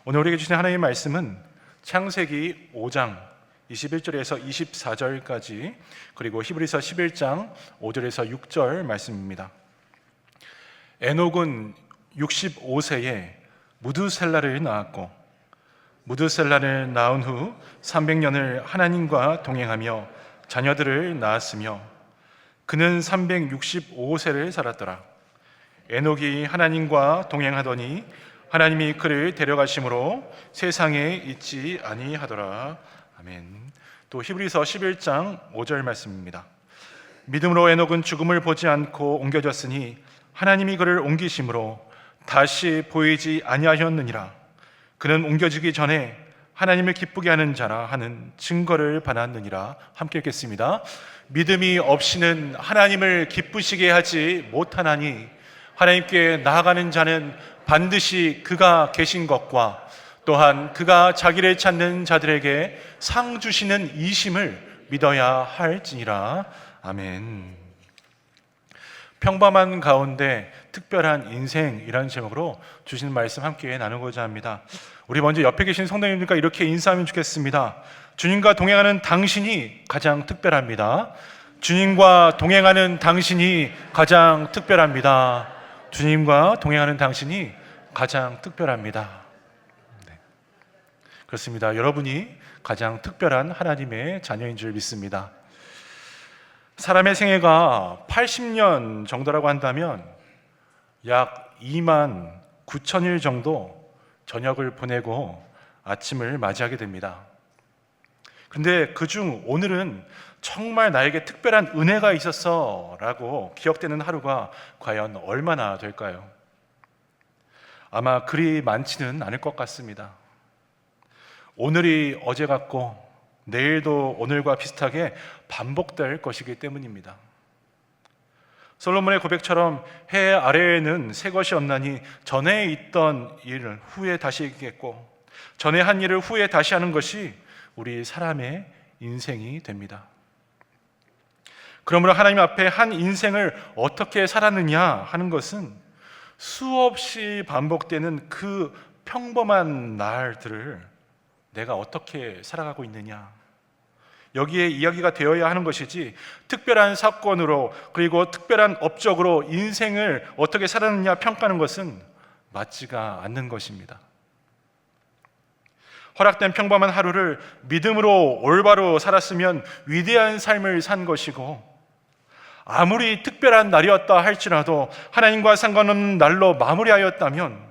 오늘 우리에게 주신 하나님의 말씀은 창세기 5장 21절에서 24절까지, 그리고 히브리서 11장 5절에서 6절 말씀입니다. 에녹은 65세에 무드셀라를 낳았고, 무드셀라를 낳은 후 300년을 하나님과 동행하며 자녀들을 낳았으며, 그는 365세를 살았더라. 에녹이 하나님과 동행하더니 하나님이 그를 데려가심으로 세상에 있지 아니하더라. 아멘. 또 히브리서 11장 5절 말씀입니다. 믿음으로 에녹은 죽음을 보지 않고 옮겨졌으니 하나님이 그를 옮기심으로 다시 보이지 아니하였느니라. 그는 옮겨지기 전에 하나님을 기쁘게 하는 자라 하는 증거를 받았느니라. 함께 읽겠습니다. 믿음이 없이는 하나님을 기쁘시게 하지 못하나니 하나님께 나아가는 자는 반드시 그가 계신 것과 또한 그가 자기를 찾는 자들에게 상 주시는 이심을 믿어야 할지니라. 아멘. 평범한 가운데 특별한 인생이라는 제목으로 주신 말씀 함께 나누고자 합니다. 우리 먼저 옆에 계신 성도님들과 이렇게 인사하면 좋겠습니다. 주님과 동행하는 당신이 가장 특별합니다. 주님과 동행하는 당신이 가장 특별합니다. 주님과 동행하는 당신이 가장 특별합니다. 네. 그렇습니다. 여러분이 가장 특별한 하나님의 자녀인 줄 믿습니다. 사람의 생애가 80년 정도라고 한다면 약 2만 9천일 정도 저녁을 보내고 아침을 맞이하게 됩니다. 그런데 그중 오늘은 정말 나에게 특별한 은혜가 있었어 라고 기억되는 하루가 과연 얼마나 될까요? 아마 그리 많지는 않을 것 같습니다. 오늘이 어제 같고 내일도 오늘과 비슷하게 반복될 것이기 때문입니다. 솔로몬의 고백처럼 해 아래에는 새 것이 없나니 전에 있던 일을 후에 다시 있겠고 전에 한 일을 후에 다시 하는 것이 우리 사람의 인생이 됩니다. 그러므로 하나님 앞에 한 인생을 어떻게 살았느냐 하는 것은 수없이 반복되는 그 평범한 날들을 내가 어떻게 살아가고 있느냐, 여기에 이야기가 되어야 하는 것이지 특별한 사건으로 그리고 특별한 업적으로 인생을 어떻게 살았느냐 평가하는 것은 맞지가 않는 것입니다. 허락된 평범한 하루를 믿음으로 올바로 살았으면 위대한 삶을 산 것이고, 아무리 특별한 날이었다 할지라도 하나님과 상관없는 날로 마무리하였다면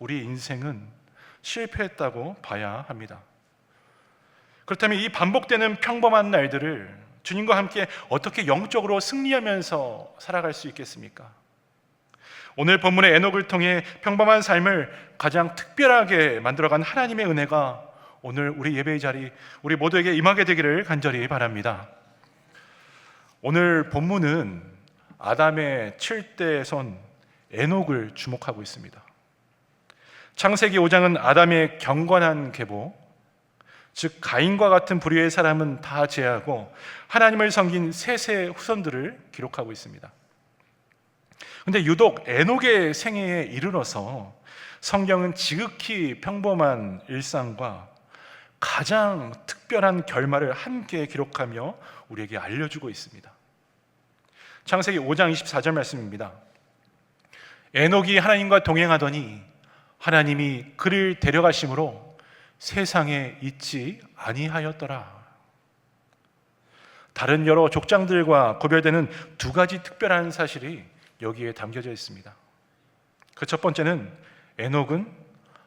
우리 인생은 실패했다고 봐야 합니다. 그렇다면 이 반복되는 평범한 날들을 주님과 함께 어떻게 영적으로 승리하면서 살아갈 수 있겠습니까? 오늘 본문의 에녹을 통해 평범한 삶을 가장 특별하게 만들어간 하나님의 은혜가 오늘 우리 예배의 자리, 우리 모두에게 임하게 되기를 간절히 바랍니다. 오늘 본문은 아담의 7대 손 에녹을 주목하고 있습니다. 창세기 5장은 아담의 경건한 계보, 즉 가인과 같은 부류의 사람은 다 제하고 하나님을 섬긴 셋의 후손들을 기록하고 있습니다. 그런데 유독 에녹의 생애에 이르러서 성경은 지극히 평범한 일상과 가장 특별한 결말을 함께 기록하며 우리에게 알려주고 있습니다. 창세기 5장 24절 말씀입니다. 에녹이 하나님과 동행하더니 하나님이 그를 데려가심으로 세상에 있지 아니하였더라. 다른 여러 족장들과 구별되는 두 가지 특별한 사실이 여기에 담겨져 있습니다. 그 첫 번째는 에녹은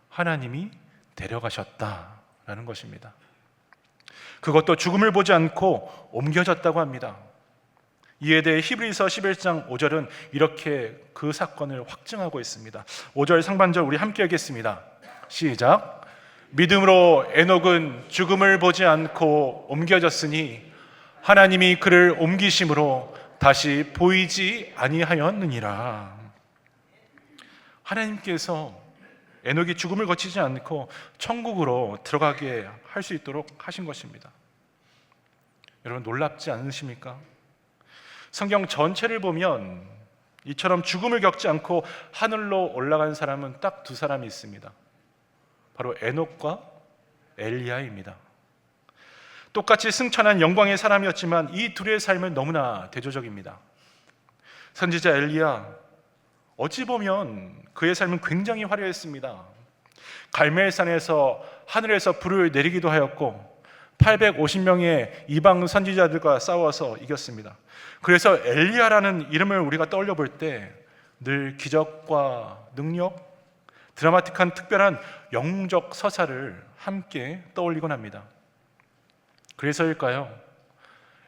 하나님이 데려가셨다라는 것입니다. 그것도 죽음을 보지 않고 옮겨졌다고 합니다. 이에 대해 히브리서 11장 5절은 이렇게 그 사건을 확증하고 있습니다. 5절 상반절 우리 함께 하겠습니다. 시작. 믿음으로 에녹은 죽음을 보지 않고 옮겨졌으니 하나님이 그를 옮기심으로 다시 보이지 아니하였느니라. 하나님께서 에녹이 죽음을 거치지 않고 천국으로 들어가게 할 수 있도록 하신 것입니다. 여러분 놀랍지 않으십니까? 성경 전체를 보면 이처럼 죽음을 겪지 않고 하늘로 올라간 사람은 딱 두 사람이 있습니다. 바로 에녹과 엘리야입니다. 똑같이 승천한 영광의 사람이었지만 이 둘의 삶은 너무나 대조적입니다. 선지자 엘리야, 어찌 보면 그의 삶은 굉장히 화려했습니다. 갈멜산에서 하늘에서 불을 내리기도 하였고 850명의 이방 선지자들과 싸워서 이겼습니다. 그래서 엘리야라는 이름을 우리가 떠올려 볼 때 늘 기적과 능력, 드라마틱한 특별한 영웅적 서사를 함께 떠올리곤 합니다. 그래서일까요?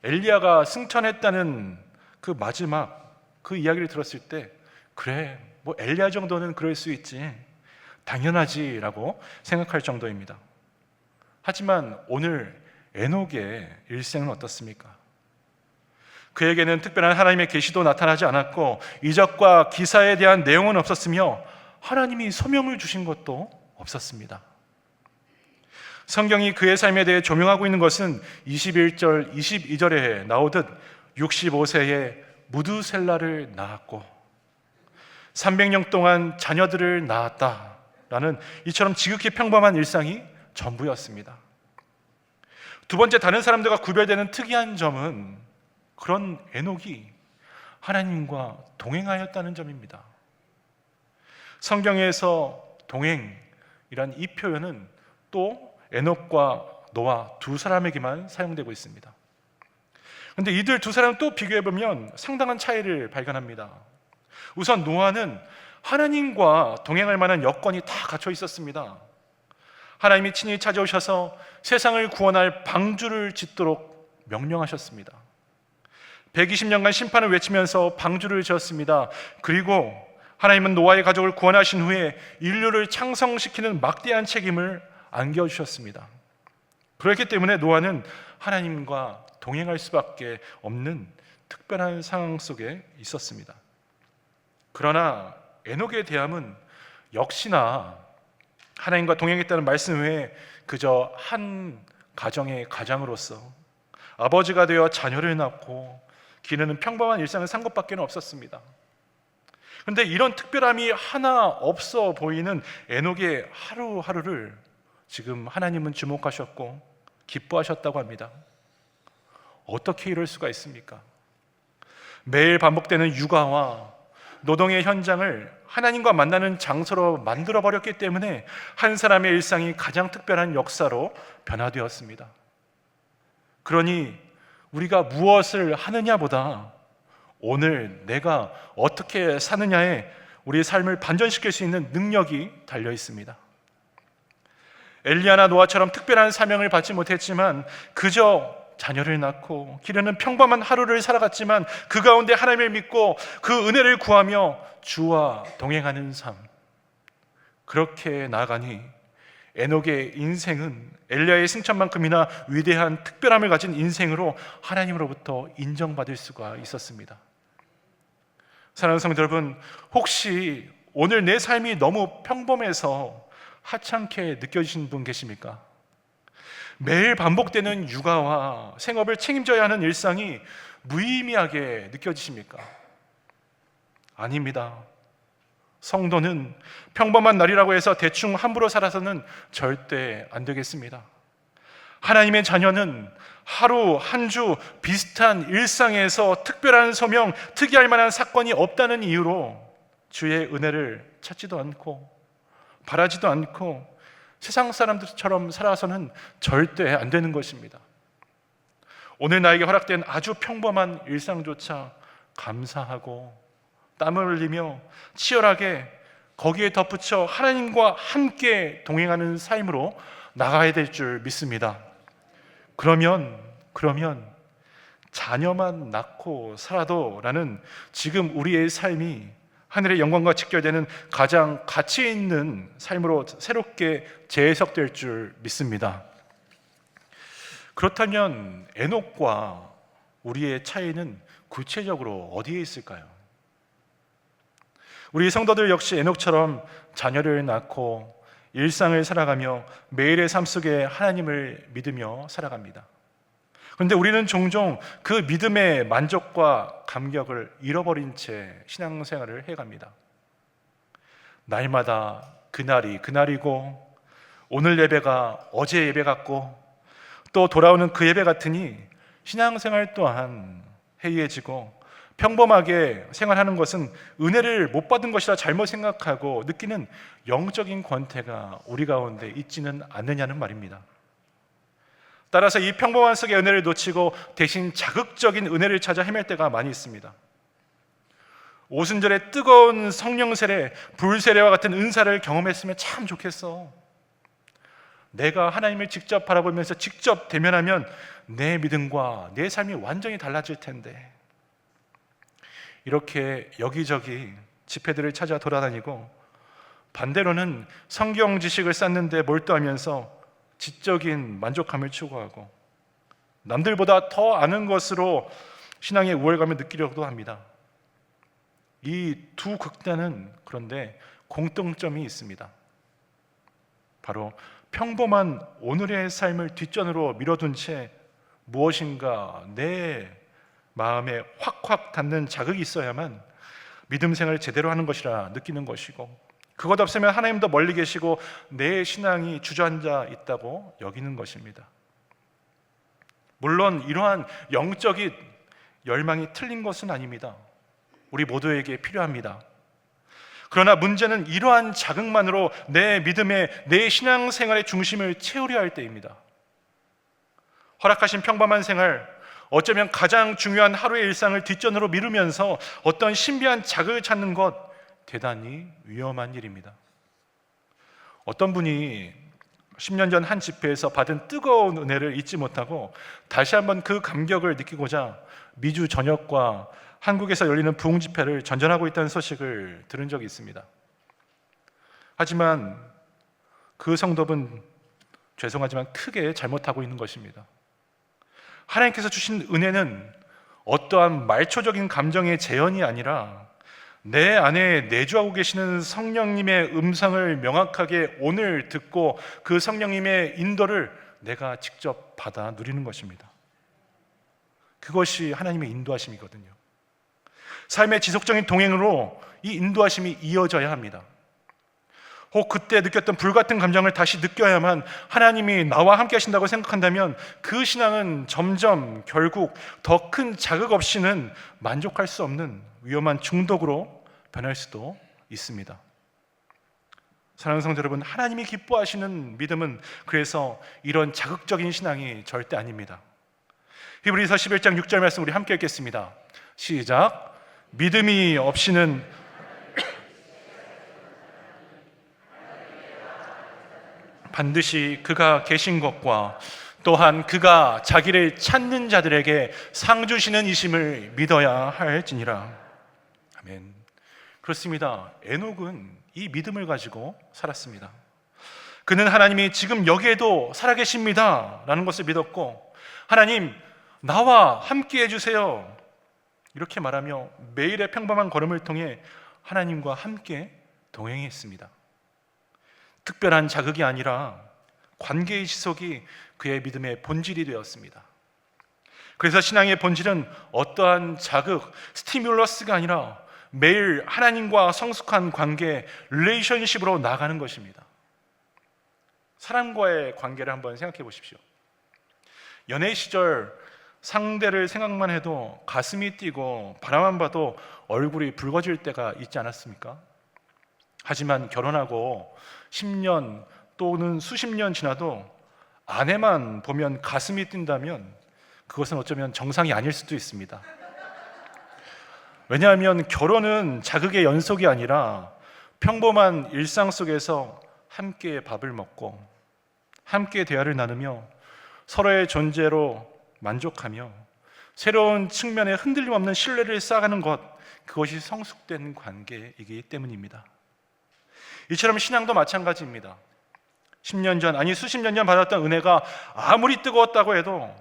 엘리야가 승천했다는 그 마지막 그 이야기를 들었을 때 그래, 뭐 엘리야 정도는 그럴 수 있지, 당연하지 라고 생각할 정도입니다. 하지만 오늘 에녹의 일생은 어떻습니까? 그에게는 특별한 하나님의 계시도 나타나지 않았고 이적과 기사에 대한 내용은 없었으며 하나님이 소명을 주신 것도 없었습니다. 성경이 그의 삶에 대해 조명하고 있는 것은 21절, 22절에 나오듯 65세에 무두셀라를 낳았고 300년 동안 자녀들을 낳았다라는 이처럼 지극히 평범한 일상이 전부였습니다. 두 번째, 다른 사람들과 구별되는 특이한 점은 그런 에녹이 하나님과 동행하였다는 점입니다. 성경에서 동행이란 이 표현은 또 에녹과 노아 두 사람에게만 사용되고 있습니다. 그런데 이들 두 사람을 또 비교해보면 상당한 차이를 발견합니다. 우선 노아는 하나님과 동행할 만한 여건이 다 갖춰 있었습니다. 하나님이 친히 찾아오셔서 세상을 구원할 방주를 짓도록 명령하셨습니다. 120년간 심판을 외치면서 방주를 지었습니다. 그리고 하나님은 노아의 가족을 구원하신 후에 인류를 창성시키는 막대한 책임을 안겨주셨습니다. 그렇기 때문에 노아는 하나님과 동행할 수밖에 없는 특별한 상황 속에 있었습니다. 그러나 에녹의 대함은 역시나 하나님과 동행했다는 말씀 외에 그저 한 가정의 가장으로서 아버지가 되어 자녀를 낳고 기르는 평범한 일상을 산 것밖에 없었습니다. 그런데 이런 특별함이 하나 없어 보이는 에녹의 하루하루를 지금 하나님은 주목하셨고 기뻐하셨다고 합니다. 어떻게 이럴 수가 있습니까? 매일 반복되는 육아와 노동의 현장을 하나님과 만나는 장소로 만들어버렸기 때문에 한 사람의 일상이 가장 특별한 역사로 변화되었습니다. 그러니 우리가 무엇을 하느냐보다 오늘 내가 어떻게 사느냐에 우리의 삶을 반전시킬 수 있는 능력이 달려 있습니다. 엘리야나 노아처럼 특별한 사명을 받지 못했지만 그저 자녀를 낳고 기르는 평범한 하루를 살아갔지만 그 가운데 하나님을 믿고 그 은혜를 구하며 주와 동행하는 삶, 그렇게 나아가니 에녹의 인생은 엘리야의 승천만큼이나 위대한 특별함을 가진 인생으로 하나님으로부터 인정받을 수가 있었습니다. 사랑하는 성도 여러분, 혹시 오늘 내 삶이 너무 평범해서 하찮게 느껴지시는 분 계십니까? 매일 반복되는 육아와 생업을 책임져야 하는 일상이 무의미하게 느껴지십니까? 아닙니다. 성도는 평범한 날이라고 해서 대충 함부로 살아서는 절대 안 되겠습니다. 하나님의 자녀는 하루 한 주 비슷한 일상에서 특별한 소명, 특이할 만한 사건이 없다는 이유로 주의 은혜를 찾지도 않고 바라지도 않고 세상 사람들처럼 살아서는 절대 안 되는 것입니다. 오늘 나에게 허락된 아주 평범한 일상조차 감사하고 땀을 흘리며 치열하게 거기에 덧붙여 하나님과 함께 동행하는 삶으로 나가야 될 줄 믿습니다. 그러면 자녀만 낳고 살아도 라는 지금 우리의 삶이 하늘의 영광과 직결되는 가장 가치 있는 삶으로 새롭게 재해석될 줄 믿습니다. 그렇다면 에녹과 우리의 차이는 구체적으로 어디에 있을까요? 우리 성도들 역시 에녹처럼 자녀를 낳고 일상을 살아가며 매일의 삶 속에 하나님을 믿으며 살아갑니다. 그런데 우리는 종종 그 믿음의 만족과 감격을 잃어버린 채 신앙생활을 해갑니다. 날마다 그날이 그날이고 오늘 예배가 어제 예배 같고 또 돌아오는 그 예배 같으니 신앙생활 또한 해이해지고 평범하게 생활하는 것은 은혜를 못 받은 것이라 잘못 생각하고 느끼는 영적인 권태가 우리 가운데 있지는 않느냐는 말입니다. 따라서 이 평범한 속의 은혜를 놓치고 대신 자극적인 은혜를 찾아 헤맬 때가 많이 있습니다. 오순절에 뜨거운 성령 세례, 불 세례와 같은 은사를 경험했으면 참 좋겠어. 내가 하나님을 직접 바라보면서 직접 대면하면 내 믿음과 내 삶이 완전히 달라질 텐데. 이렇게 여기저기 집회들을 찾아 돌아다니고 반대로는 성경 지식을 쌓는 데 몰두하면서 지적인 만족감을 추구하고 남들보다 더 아는 것으로 신앙의 우월감을 느끼려고도 합니다. 이 두 극단은 그런데 공통점이 있습니다. 바로 평범한 오늘의 삶을 뒷전으로 밀어둔 채 무엇인가 내 마음에 확확 닿는 자극이 있어야만 믿음 생활을 제대로 하는 것이라 느끼는 것이고, 그것 없으면 하나님도 멀리 계시고 내 신앙이 주저앉아 있다고 여기는 것입니다. 물론 이러한 영적인 열망이 틀린 것은 아닙니다. 우리 모두에게 필요합니다. 그러나 문제는 이러한 자극만으로 내 믿음의, 내 신앙생활의 중심을 채우려 할 때입니다. 허락하신 평범한 생활, 어쩌면 가장 중요한 하루의 일상을 뒷전으로 미루면서 어떤 신비한 자극을 찾는 것, 대단히 위험한 일입니다. 어떤 분이 10년 전 한 집회에서 받은 뜨거운 은혜를 잊지 못하고 다시 한번 그 감격을 느끼고자 미주 전역과 한국에서 열리는 부흥 집회를 전전하고 있다는 소식을 들은 적이 있습니다. 하지만 그 성도분, 죄송하지만 크게 잘못하고 있는 것입니다. 하나님께서 주신 은혜는 어떠한 말초적인 감정의 재현이 아니라 내 안에 내주하고 계시는 성령님의 음성을 명확하게 오늘 듣고 그 성령님의 인도를 내가 직접 받아 누리는 것입니다. 그것이 하나님의 인도하심이거든요. 삶의 지속적인 동행으로 이 인도하심이 이어져야 합니다. 혹 그때 느꼈던 불같은 감정을 다시 느껴야만 하나님이 나와 함께 하신다고 생각한다면 그 신앙은 점점 결국 더 큰 자극 없이는 만족할 수 없는 위험한 중독으로 변할 수도 있습니다. 사랑하는 성도 여러분, 하나님이 기뻐하시는 믿음은 그래서 이런 자극적인 신앙이 절대 아닙니다. 히브리서 11장 6절 말씀 우리 함께 읽겠습니다. 시작. 믿음이 없이는 반드시 그가 계신 것과 또한 그가 자기를 찾는 자들에게 상 주시는 이심을 믿어야 할지니라. 아멘. 그렇습니다. 에녹은 이 믿음을 가지고 살았습니다. 그는 하나님이 지금 여기에도 살아계십니다 라는 것을 믿었고, 하나님 나와 함께 해주세요 이렇게 말하며 매일의 평범한 걸음을 통해 하나님과 함께 동행했습니다. 특별한 자극이 아니라 관계의 지속이 그의 믿음의 본질이 되었습니다. 그래서 신앙의 본질은 어떠한 자극, 스티뮬러스가 아니라 매일 하나님과 성숙한 관계, 릴레이션십으로 나아가는 것입니다. 사람과의 관계를 한번 생각해 보십시오. 연애 시절 상대를 생각만 해도 가슴이 뛰고 바라만 봐도 얼굴이 붉어질 때가 있지 않았습니까? 하지만 결혼하고 10년 또는 수십 년 지나도 아내만 보면 가슴이 뛴다면 그것은 어쩌면 정상이 아닐 수도 있습니다. 왜냐하면 결혼은 자극의 연속이 아니라 평범한 일상 속에서 함께 밥을 먹고 함께 대화를 나누며 서로의 존재로 만족하며 새로운 측면에 흔들림 없는 신뢰를 쌓아가는 것, 그것이 성숙된 관계이기 때문입니다. 이처럼 신앙도 마찬가지입니다. 10년 전, 아니 수십 년 전 받았던 은혜가 아무리 뜨거웠다고 해도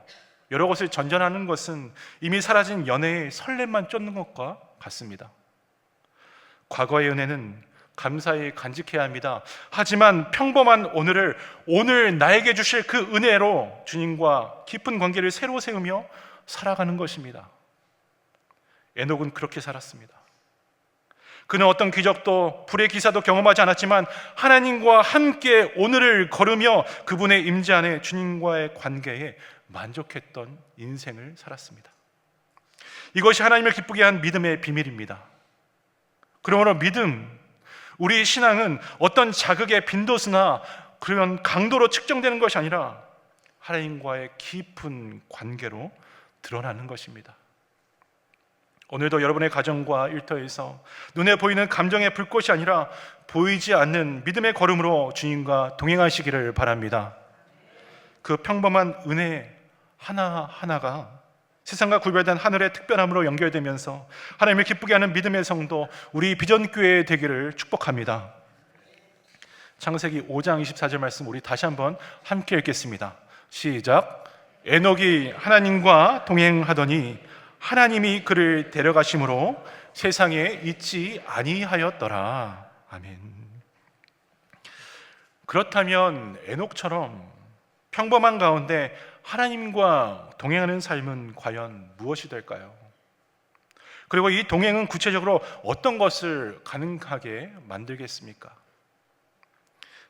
여러 것을 전전하는 것은 이미 사라진 연애의 설렘만 쫓는 것과 같습니다. 과거의 은혜는 감사히 간직해야 합니다. 하지만 평범한 오늘을 오늘 나에게 주실 그 은혜로 주님과 깊은 관계를 새로 세우며 살아가는 것입니다. 에녹은 그렇게 살았습니다. 그는 어떤 기적도 불의 기사도 경험하지 않았지만 하나님과 함께 오늘을 걸으며 그분의 임재 안에 주님과의 관계에 만족했던 인생을 살았습니다. 이것이 하나님을 기쁘게 한 믿음의 비밀입니다. 그러므로 믿음, 우리 신앙은 어떤 자극의 빈도수나 그런 강도로 측정되는 것이 아니라 하나님과의 깊은 관계로 드러나는 것입니다. 오늘도 여러분의 가정과 일터에서 눈에 보이는 감정의 불꽃이 아니라 보이지 않는 믿음의 걸음으로 주님과 동행하시기를 바랍니다. 그 평범한 은혜 하나하나가 세상과 구별된 하늘의 특별함으로 연결되면서 하나님을 기쁘게 하는 믿음의 성도, 우리 비전교회 되기를 축복합니다. 창세기 5장 24절 말씀 우리 다시 한번 함께 읽겠습니다. 시작. 에녹이 하나님과 동행하더니 하나님이 그를 데려가심으로 세상에 있지 아니하였더라. 아멘. 그렇다면 에녹처럼 평범한 가운데 하나님과 동행하는 삶은 과연 무엇이 될까요? 그리고 이 동행은 구체적으로 어떤 것을 가능하게 만들겠습니까?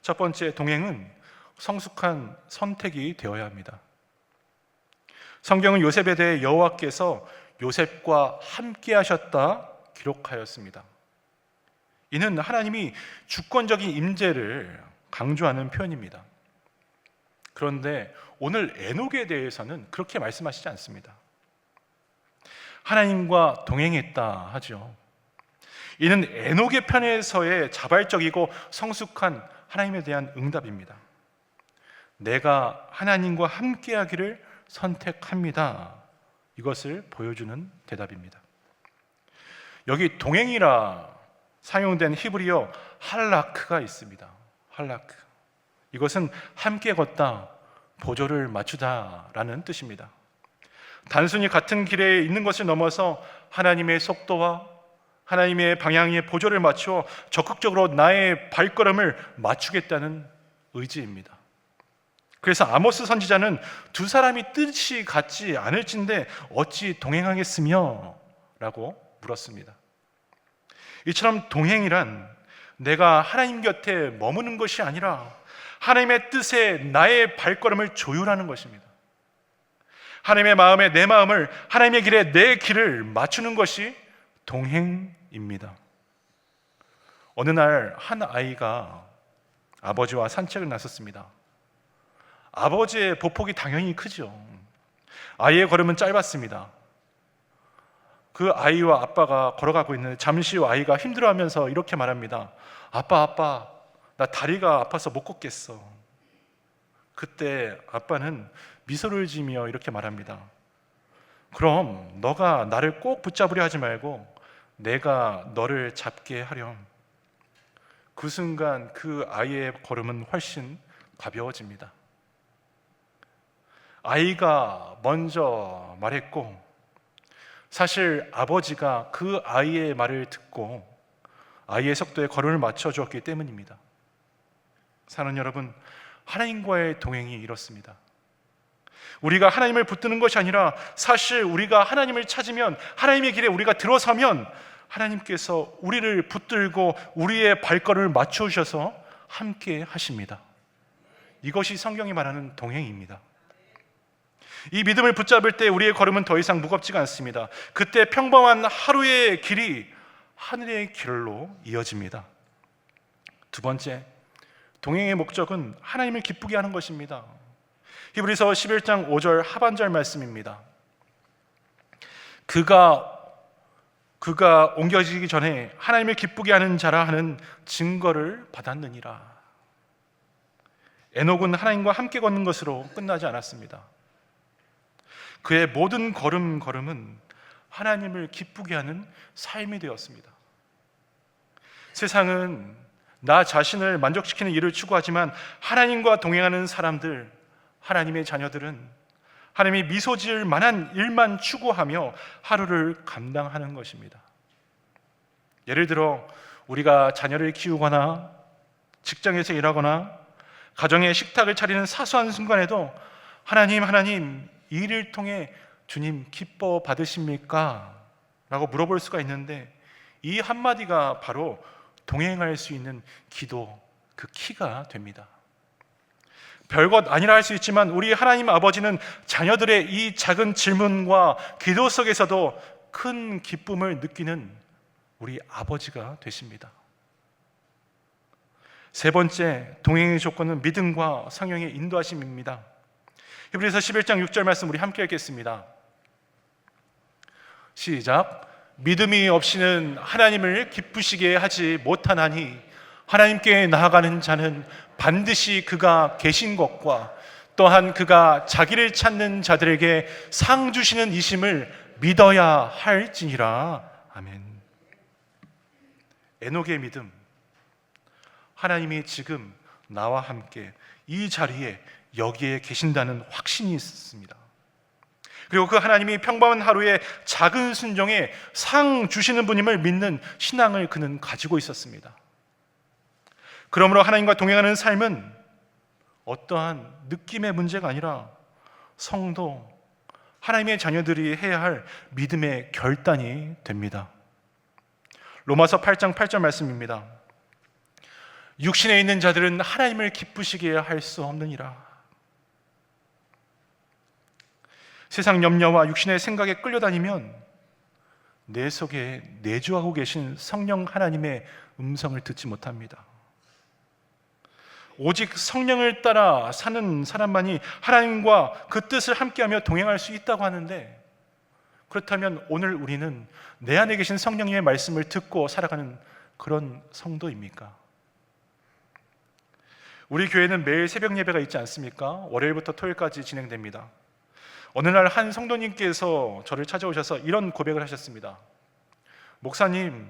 첫 번째, 동행은 성숙한 선택이 되어야 합니다. 성경은 요셉에 대해 여호와께서 요셉과 함께 하셨다 기록하였습니다. 이는 하나님이 주권적인 임재를 강조하는 표현입니다. 그런데 오늘 에녹에 대해서는 그렇게 말씀하시지 않습니다. 하나님과 동행했다 하죠. 이는 에녹의 편에서의 자발적이고 성숙한 하나님에 대한 응답입니다. 내가 하나님과 함께하기를 선택합니다. 이것을 보여주는 대답입니다. 여기 동행이라 사용된 히브리어 할라크가 있습니다. 할라크. 이것은 함께 걷다, 보조를 맞추다라는 뜻입니다. 단순히 같은 길에 있는 것을 넘어서 하나님의 속도와 하나님의 방향에 보조를 맞추어 적극적으로 나의 발걸음을 맞추겠다는 의지입니다. 그래서 아모스 선지자는 두 사람이 뜻이 같지 않을진데 어찌 동행하겠으며? 라고 물었습니다. 이처럼 동행이란 내가 하나님 곁에 머무는 것이 아니라 하나님의 뜻에 나의 발걸음을 조율하는 것입니다. 하나님의 마음에 내 마음을, 하나님의 길에 내 길을 맞추는 것이 동행입니다. 어느 날 한 아이가 아버지와 산책을 나섰습니다. 아버지의 보폭이 당연히 크죠. 아이의 걸음은 짧았습니다. 그 아이와 아빠가 걸어가고 있는데 잠시 후 아이가 힘들어하면서 이렇게 말합니다. 아빠, 나 다리가 아파서 못 걷겠어. 그때 아빠는 미소를 지으며 이렇게 말합니다. 그럼 너가 나를 꼭 붙잡으려 하지 말고 내가 너를 잡게 하렴. 그 순간 그 아이의 걸음은 훨씬 가벼워집니다. 아이가 먼저 말했고 사실 아버지가 그 아이의 말을 듣고 아이의 속도에 걸음을 맞춰주었기 때문입니다. 사랑하는 여러분, 하나님과의 동행이 이렇습니다. 우리가 하나님을 붙드는 것이 아니라 사실 우리가 하나님을 찾으면, 하나님의 길에 우리가 들어서면 하나님께서 우리를 붙들고 우리의 발걸음을 맞춰주셔서 함께 하십니다. 이것이 성경이 말하는 동행입니다. 이 믿음을 붙잡을 때 우리의 걸음은 더 이상 무겁지가 않습니다. 그때 평범한 하루의 길이 하늘의 길로 이어집니다. 두 번째, 동행의 목적은 하나님을 기쁘게 하는 것입니다. 히브리서 11장 5절 하반절 말씀입니다. 그가 옮겨지기 전에 하나님을 기쁘게 하는 자라 하는 증거를 받았느니라. 에녹은 하나님과 함께 걷는 것으로 끝나지 않았습니다. 그의 모든 걸음은 하나님을 기쁘게 하는 삶이 되었습니다. 세상은 나 자신을 만족시키는 일을 추구하지만 하나님과 동행하는 사람들, 하나님의 자녀들은 하나님이 미소 지을 만한 일만 추구하며 하루를 감당하는 것입니다. 예를 들어 우리가 자녀를 키우거나 직장에서 일하거나 가정의 식탁을 차리는 사소한 순간에도 하나님, 이 일을 통해 주님 기뻐 받으십니까? 라고 물어볼 수가 있는데 이 한마디가 바로 동행할 수 있는 기도, 그 키가 됩니다. 별것 아니라 할 수 있지만 우리 하나님 아버지는 자녀들의 이 작은 질문과 기도 속에서도 큰 기쁨을 느끼는 우리 아버지가 되십니다. 세 번째 동행의 조건은 믿음과 성령의 인도하심입니다. 히브리서 11장 6절 말씀 우리 함께 읽겠습니다. 시작. 믿음이 없이는 하나님을 기쁘시게 하지 못하나니 하나님께 나아가는 자는 반드시 그가 계신 것과 또한 그가 자기를 찾는 자들에게 상 주시는 이심을 믿어야 할지니라. 아멘. 에녹의 믿음, 하나님이 지금 나와 함께 이 자리에 여기에 계신다는 확신이 있었습니다. 그리고 그 하나님이 평범한 하루에 작은 순종에 상 주시는 분임을 믿는 신앙을 그는 가지고 있었습니다. 그러므로 하나님과 동행하는 삶은 어떠한 느낌의 문제가 아니라 성도, 하나님의 자녀들이 해야 할 믿음의 결단이 됩니다. 로마서 8장 8절 말씀입니다. 육신에 있는 자들은 하나님을 기쁘시게 할 수 없느니라. 세상 염려와 육신의 생각에 끌려다니면 내 속에 내주하고 계신 성령 하나님의 음성을 듣지 못합니다. 오직 성령을 따라 사는 사람만이 하나님과 그 뜻을 함께하며 동행할 수 있다고 하는데, 그렇다면 오늘 우리는 내 안에 계신 성령님의 말씀을 듣고 살아가는 그런 성도입니까? 우리 교회는 매일 새벽 예배가 있지 않습니까? 월요일부터 토요일까지 진행됩니다. 어느 날 한 성도님께서 저를 찾아오셔서 이런 고백을 하셨습니다. 목사님,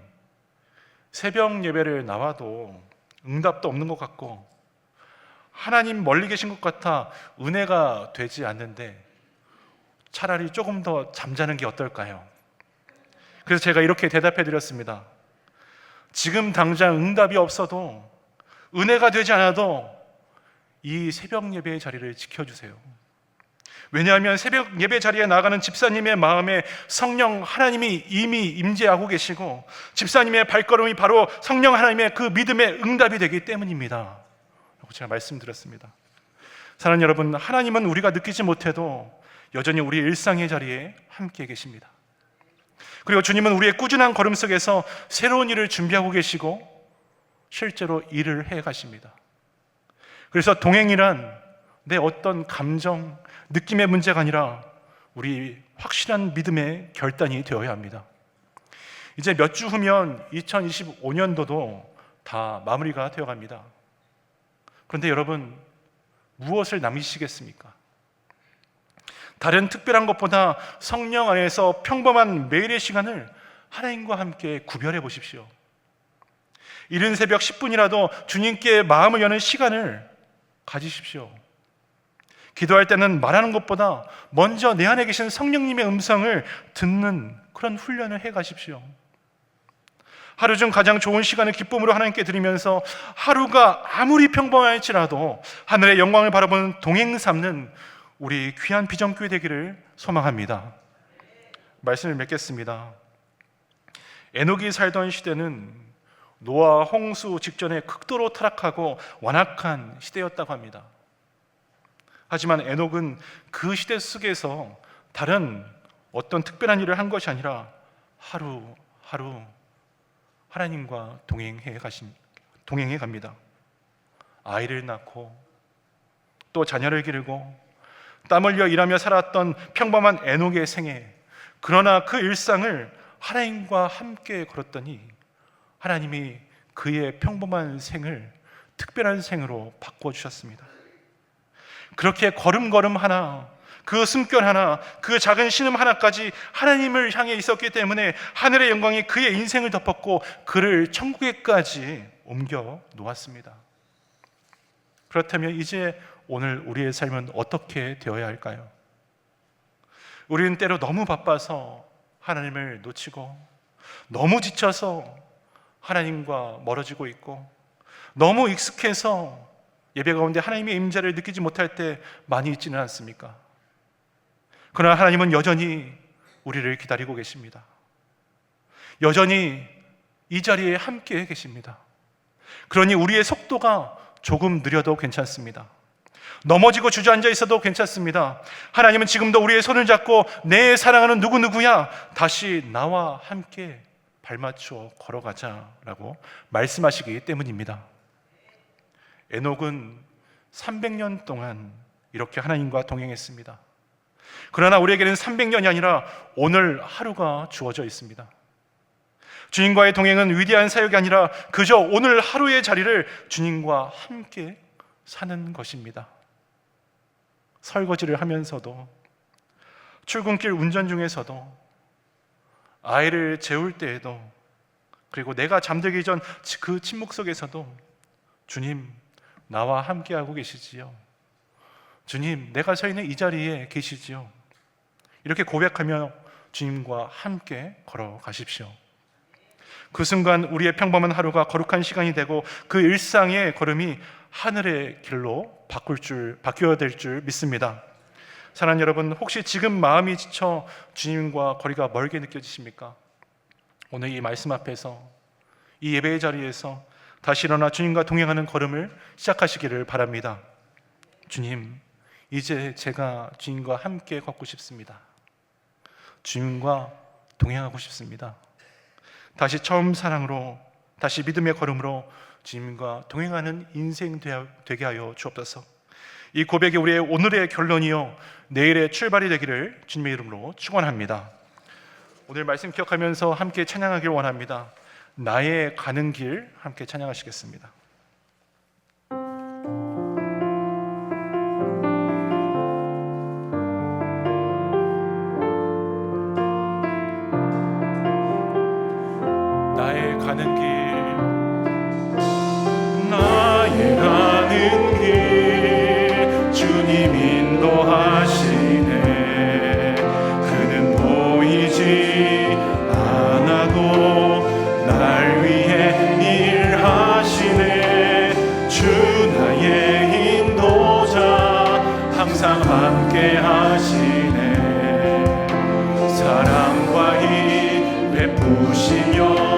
새벽 예배를 나와도 응답도 없는 것 같고 하나님 멀리 계신 것 같아 은혜가 되지 않는데 차라리 조금 더 잠자는 게 어떨까요? 그래서 제가 이렇게 대답해 드렸습니다. 지금 당장 응답이 없어도 은혜가 되지 않아도 이 새벽 예배의 자리를 지켜주세요. 왜냐하면 새벽 예배 자리에 나가는 집사님의 마음에 성령 하나님이 이미 임재하고 계시고 집사님의 발걸음이 바로 성령 하나님의 그 믿음의 응답이 되기 때문입니다 라고 제가 말씀드렸습니다. 사랑하는 여러분, 하나님은 우리가 느끼지 못해도 여전히 우리 일상의 자리에 함께 계십니다. 그리고 주님은 우리의 꾸준한 걸음 속에서 새로운 일을 준비하고 계시고 실제로 일을 해 가십니다. 그래서 동행이란 내 어떤 감정, 느낌의 문제가 아니라 우리 확실한 믿음의 결단이 되어야 합니다. 이제 몇 주 후면 2025년도도 다 마무리가 되어갑니다. 그런데 여러분, 무엇을 남기시겠습니까? 다른 특별한 것보다 성령 안에서 평범한 매일의 시간을 하나님과 함께 구별해 보십시오. 이른 새벽 10분이라도 주님께 마음을 여는 시간을 가지십시오. 기도할 때는 말하는 것보다 먼저 내 안에 계신 성령님의 음성을 듣는 그런 훈련을 해 가십시오. 하루 중 가장 좋은 시간을 기쁨으로 하나님께 드리면서 하루가 아무리 평범할지라도 하늘의 영광을 바라보는 동행 삼는 우리 귀한 비전교회 되기를 소망합니다. 말씀을 맺겠습니다. 에녹이 살던 시대는 노아 홍수 직전에 극도로 타락하고 완악한 시대였다고 합니다. 하지만 에녹은 그 시대 속에서 다른 어떤 특별한 일을 한 것이 아니라 하루하루 하나님과 동행해 갑니다. 아이를 낳고 또 자녀를 기르고 땀 흘려 일하며 살았던 평범한 에녹의 생애, 그러나 그 일상을 하나님과 함께 걸었더니 하나님이 그의 평범한 생을 특별한 생으로 바꿔주셨습니다. 그렇게 걸음걸음 하나, 그 숨결 하나, 그 작은 신음 하나까지 하나님을 향해 있었기 때문에 하늘의 영광이 그의 인생을 덮었고 그를 천국에까지 옮겨 놓았습니다. 그렇다면 이제 오늘 우리의 삶은 어떻게 되어야 할까요? 우리는 때로 너무 바빠서 하나님을 놓치고 너무 지쳐서 하나님과 멀어지고 있고 너무 익숙해서 예배 가운데 하나님의 임재를 느끼지 못할 때 많이 있지는 않습니까? 그러나 하나님은 여전히 우리를 기다리고 계십니다. 여전히 이 자리에 함께 계십니다. 그러니 우리의 속도가 조금 느려도 괜찮습니다. 넘어지고 주저앉아 있어도 괜찮습니다. 하나님은 지금도 우리의 손을 잡고 내 사랑하는 누구누구야, 다시 나와 함께 발맞춰 걸어가자라고 말씀하시기 때문입니다. 에녹은 300년 동안 이렇게 하나님과 동행했습니다. 그러나 우리에게는 300년이 아니라 오늘 하루가 주어져 있습니다. 주님과의 동행은 위대한 사역이 아니라 그저 오늘 하루의 자리를 주님과 함께 사는 것입니다. 설거지를 하면서도, 출근길 운전 중에서도, 아이를 재울 때에도, 그리고 내가 잠들기 전 그 침묵 속에서도 주님, 나와 함께하고 계시지요. 주님, 내가 서 있는 이 자리에 계시지요. 이렇게 고백하며 주님과 함께 걸어가십시오. 그 순간 우리의 평범한 하루가 거룩한 시간이 되고 그 일상의 걸음이 하늘의 길로 바뀌어야 될 줄 믿습니다. 사랑하는 여러분, 혹시 지금 마음이 지쳐 주님과 거리가 멀게 느껴지십니까? 오늘 이 말씀 앞에서, 이 예배의 자리에서 다시 일어나 주님과 동행하는 걸음을 시작하시기를 바랍니다. 주님, 이제 제가 주님과 함께 걷고 싶습니다. 주님과 동행하고 싶습니다. 다시 처음 사랑으로, 다시 믿음의 걸음으로 주님과 동행하는 인생 되게 하여 주옵소서. 이 고백이 우리의 오늘의 결론이요 내일의 출발이 되기를 주님의 이름으로 축원합니다. 오늘 말씀 기억하면서 함께 찬양하길 원합니다. 나의 가는 길 함께 찬양하시겠습니다. 나의 가는 길, 나의 가는 길, 주님 인도하시네. 그는 보이지 않아도 날 위해 일하시네. 주 나의 인도자, 항상 함께 하시네. 사랑과 힘 베푸시며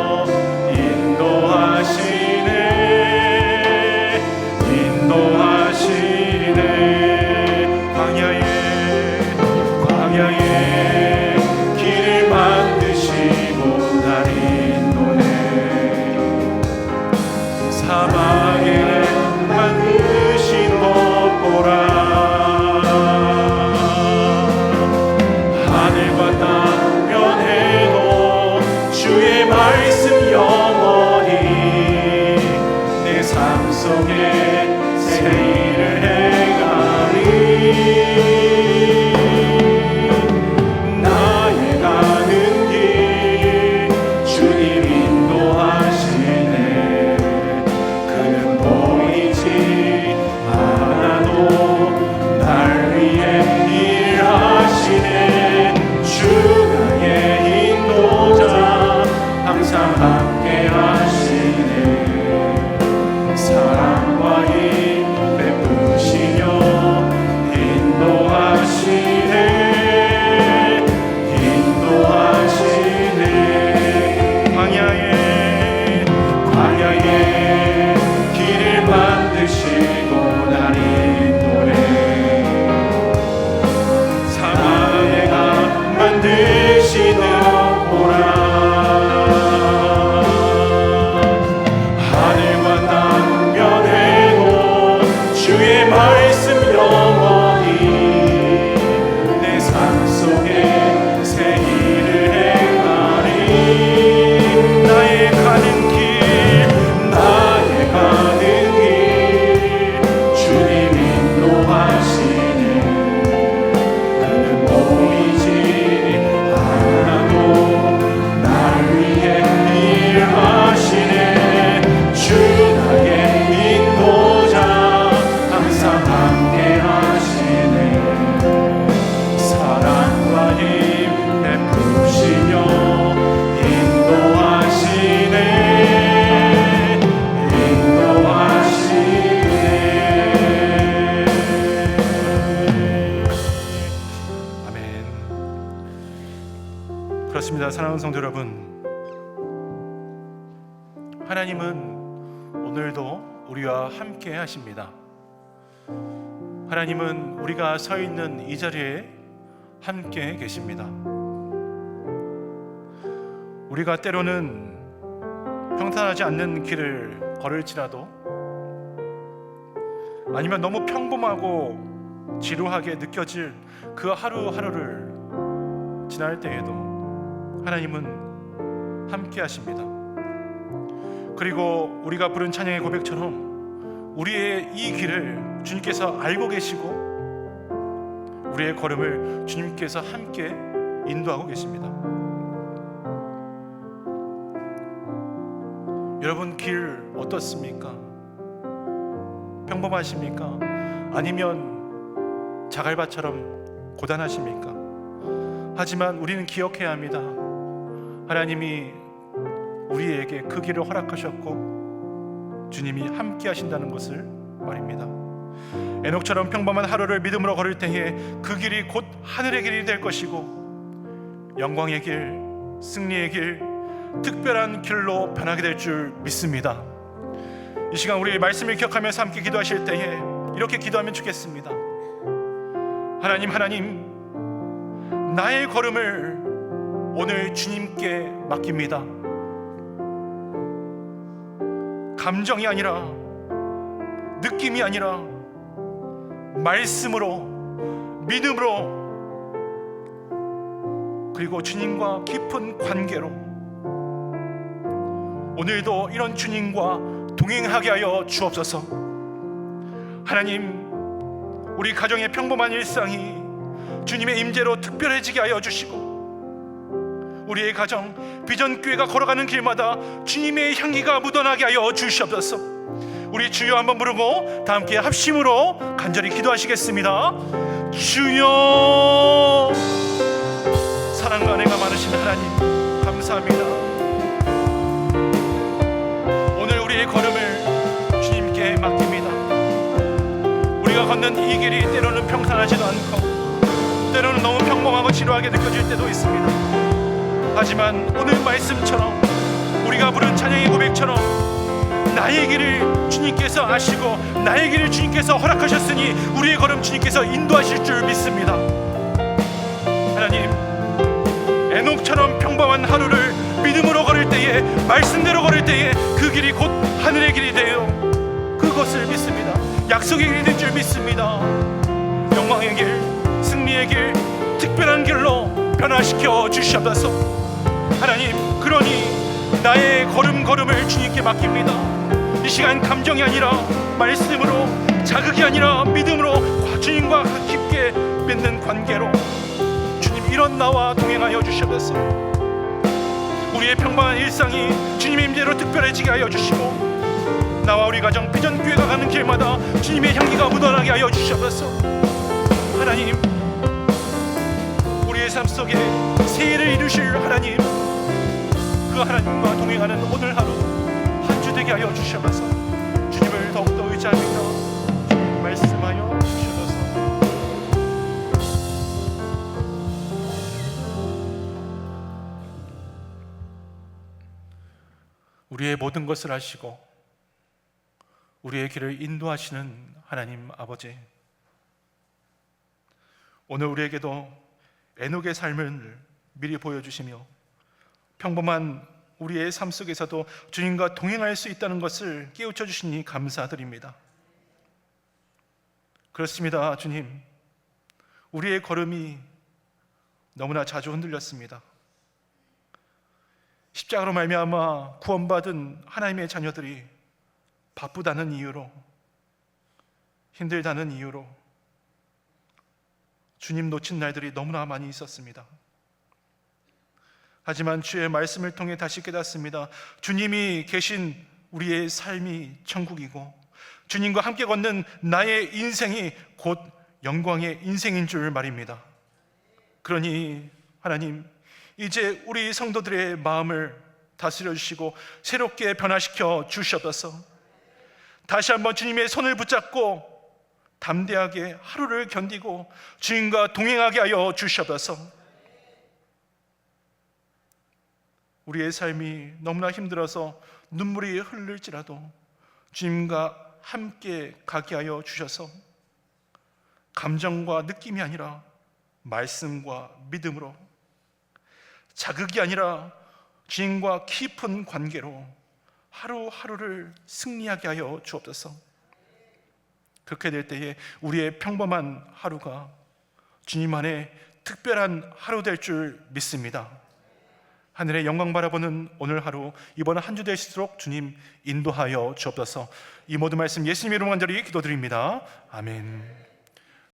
사랑하는 성도 여러분, 하나님은 오늘도 우리와 함께 하십니다. 하나님은 우리가 서 있는 이 자리에 함께 계십니다. 우리가 때로는 평탄하지 않는 길을 걸을지라도, 아니면 너무 평범하고 지루하게 느껴질 그 하루하루를 지날 때에도 하나님은 함께 하십니다. 그리고 우리가 부른 찬양의 고백처럼 우리의 이 길을 주님께서 알고 계시고 우리의 걸음을 주님께서 함께 인도하고 계십니다. 여러분, 길 어떻습니까? 평범하십니까? 아니면 자갈밭처럼 고단하십니까? 하지만 우리는 기억해야 합니다. 하나님이 우리에게 그 길을 허락하셨고 주님이 함께 하신다는 것을 말입니다. 에녹처럼 평범한 하루를 믿음으로 걸을 때에 그 길이 곧 하늘의 길이 될 것이고 영광의 길, 승리의 길, 특별한 길로 변하게 될 줄 믿습니다. 이 시간 우리 말씀을 기억하면서 함께 기도하실 때에 이렇게 기도하면 좋겠습니다. 하나님, 나의 걸음을 오늘 주님께 맡깁니다. 감정이 아니라, 느낌이 아니라 말씀으로, 믿음으로, 그리고 주님과 깊은 관계로 오늘도 이런 주님과 동행하게 하여 주옵소서. 하나님, 우리 가정의 평범한 일상이 주님의 임재로 특별해지게 하여 주시고 우리의 가정, 비전교회가 걸어가는 길마다 주님의 향기가 묻어나게 하여 주시옵소서. 우리 주여 한번 부르고 다 함께 합심으로 간절히 기도하시겠습니다. 주여, 사랑과 은혜가 많으신 하나님 감사합니다. 오늘 우리의 걸음을 주님께 맡깁니다. 우리가 걷는 이 길이 때로는 평탄하지도 않고 때로는 너무 평범하고 지루하게 느껴질 때도 있습니다. 하지만 오늘 말씀처럼, 우리가 부른 찬양의 고백처럼 나의 길을 주님께서 아시고 나의 길을 주님께서 허락하셨으니 우리의 걸음 주님께서 인도하실 줄 믿습니다. 하나님, 에녹처럼 평범한 하루를 믿음으로 걸을 때에, 말씀대로 걸을 때에 그 길이 곧 하늘의 길이 되어 그것을 믿습니다. 약속의 길이 된 줄 믿습니다. 영광의 길, 승리의 길, 특별한 길로 변화시켜 주시옵소서. 하나님, 그러니 나의 걸음을 주님께 맡깁니다. 이 시간 감정이 아니라 말씀으로, 자극이 아니라 믿음으로 주님과 깊게 맺는 관계로 주님, 이런 나와 동행하여 주시옵소서. 우리의 평범한 일상이 주님의 임재로 특별해지게 하여 주시고 나와 우리 가정 비전교회가 가는 길마다 주님의 향기가 묻어나게 하여 주시옵소서. 하나님, 우리의 삶 속에 새해를 이루실 하나님, 그 하나님과 동행하는 오늘 하루 한 주 되게 하여 주시옵소서. 주님을 더욱더 의지합니다. 주님 말씀하여 주시옵소서. 우리의 모든 것을 아시고 우리의 길을 인도하시는 하나님 아버지, 오늘 우리에게도 에녹의 삶을 미리 보여주시며 평범한 우리의 삶 속에서도 주님과 동행할 수 있다는 것을 깨우쳐 주시니 감사드립니다. 그렇습니다. 주님, 우리의 걸음이 너무나 자주 흔들렸습니다. 십자가로 말미암아 구원받은 하나님의 자녀들이 바쁘다는 이유로, 힘들다는 이유로 주님 놓친 날들이 너무나 많이 있었습니다. 하지만 주의 말씀을 통해 다시 깨닫습니다. 주님이 계신 우리의 삶이 천국이고 주님과 함께 걷는 나의 인생이 곧 영광의 인생인 줄 말입니다. 그러니 하나님, 이제 우리 성도들의 마음을 다스려 주시고 새롭게 변화시켜 주시옵소서. 다시 한번 주님의 손을 붙잡고 담대하게 하루를 견디고 주님과 동행하게 하여 주시옵소서. 우리의 삶이 너무나 힘들어서 눈물이 흘릴지라도 주님과 함께 가게 하여 주셔서 감정과 느낌이 아니라 말씀과 믿음으로, 자극이 아니라 주님과 깊은 관계로 하루하루를 승리하게 하여 주옵소서. 그렇게 될 때에 우리의 평범한 하루가 주님 안에 특별한 하루 될 줄 믿습니다. 하늘의 영광 바라보는 오늘 하루, 이번 한 주 되시도록 주님 인도하여 주옵소서. 이 모든 말씀 예수님 이름으로 간절히 기도드립니다. 아멘.